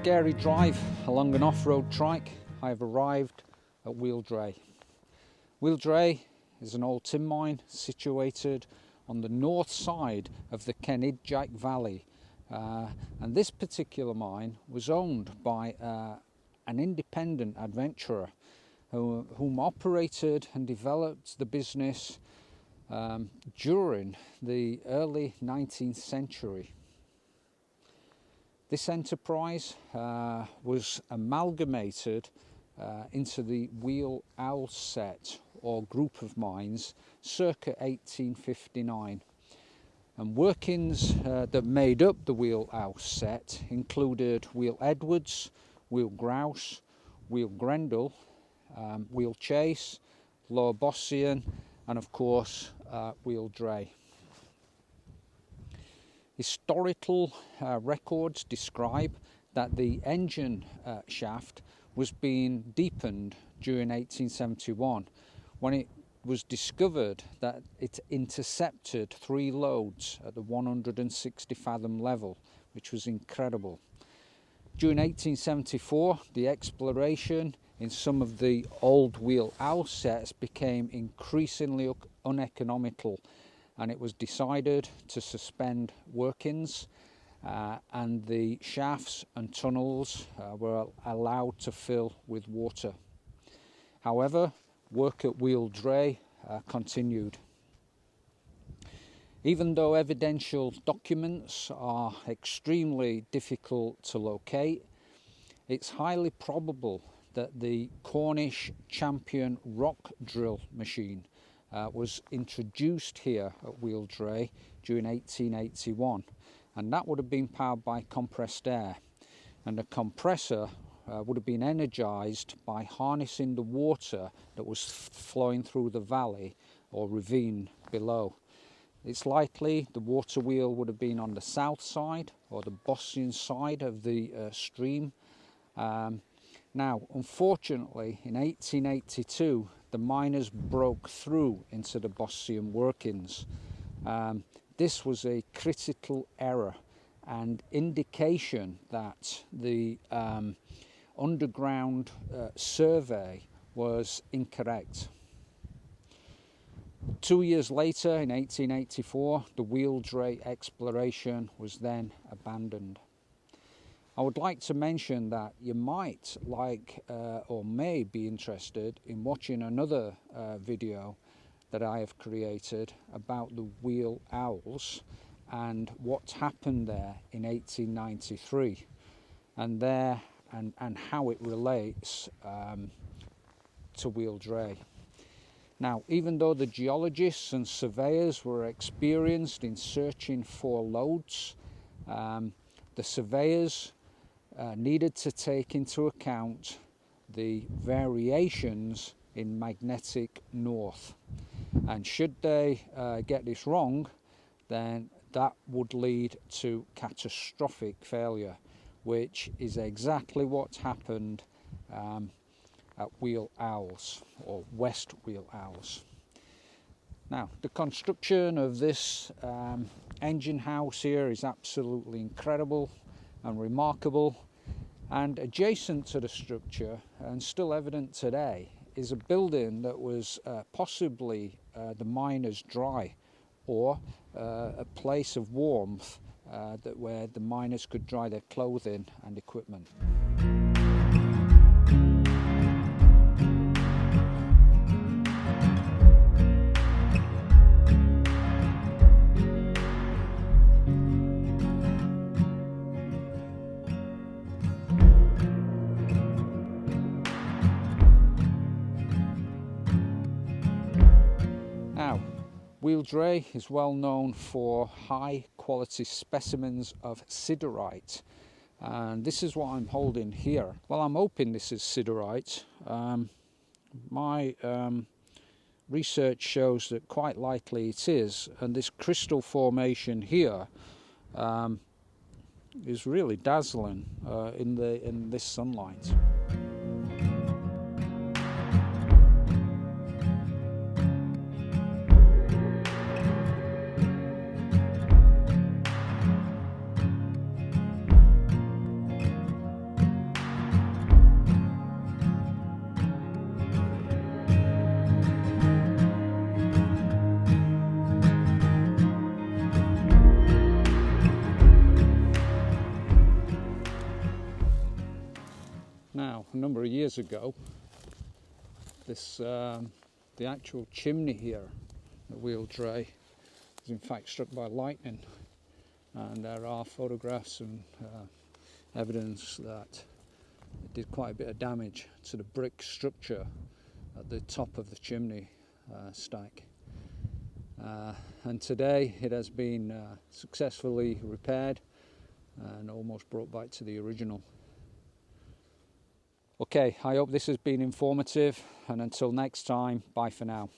scary drive along an off-road trike, I have arrived at Wheal Drea. Wheal Drea is an old tin mine situated on the north side of the Cornish Valley, and this particular mine was owned by an independent adventurer whom operated and developed the business during the early 19th century. This enterprise was amalgamated into the Wheal Owl set or group of mines circa 1859, and workings that made up the Wheal Owl set included Wheal Edwards, Wheal Grouse, Wheal Grendel, Wheal Chase, Lower Bossian, and of course Wheal Drea. Historical records describe that the engine shaft was being deepened during 1871 when it was discovered that it intercepted 3 loads at the 160 fathom level, which was incredible. During 1874, the exploration in some of the old Wheal Owl sets became increasingly uneconomical, and it was decided to suspend workings and the shafts and tunnels were allowed to fill with water. However, work at Wheal Drea continued. Even though evidential documents are extremely difficult to locate, it's highly probable that the Cornish champion rock drill machine was introduced here at Wheal Drea during 1881, and that would have been powered by compressed air, and the compressor would have been energized by harnessing the water that was flowing through the valley or ravine below. It's likely the water wheel would have been on the south side or the Bossian side of the stream. Now, unfortunately, in 1882, the miners broke through into the Bossian workings. This was a critical error and indication that the underground survey was incorrect. 2 years later, in 1884, the Wheal Drea exploration was then abandoned. I would like to mention that you might like or may be interested in watching another video that I have created about the Wheal Owls and what happened there in 1893 and how it relates to Wheal Drea. Now, even though the geologists and surveyors were experienced in searching for lodes, the surveyors needed to take into account the variations in magnetic north, and should they get this wrong, then that would lead to catastrophic failure, which is exactly what happened at Wheal Owls or West Wheal Owls. Now, the construction of this engine house here is absolutely incredible and remarkable, and adjacent to the structure and still evident today is a building that was possibly the miners' dry or a place of warmth where the miners could dry their clothing and equipment. Now, Wheal Drea is well known for high quality specimens of siderite, and this is what I'm holding here. Well, I'm hoping this is siderite. My research shows that quite likely it is, and this crystal formation here is really dazzling in this sunlight. number of years ago, this the actual chimney here at Wheal Drea was in fact struck by lightning, and there are photographs and evidence that it did quite a bit of damage to the brick structure at the top of the chimney stack. And today it has been successfully repaired and almost brought back to the original. Okay, I hope this has been informative, and until next time, bye for now.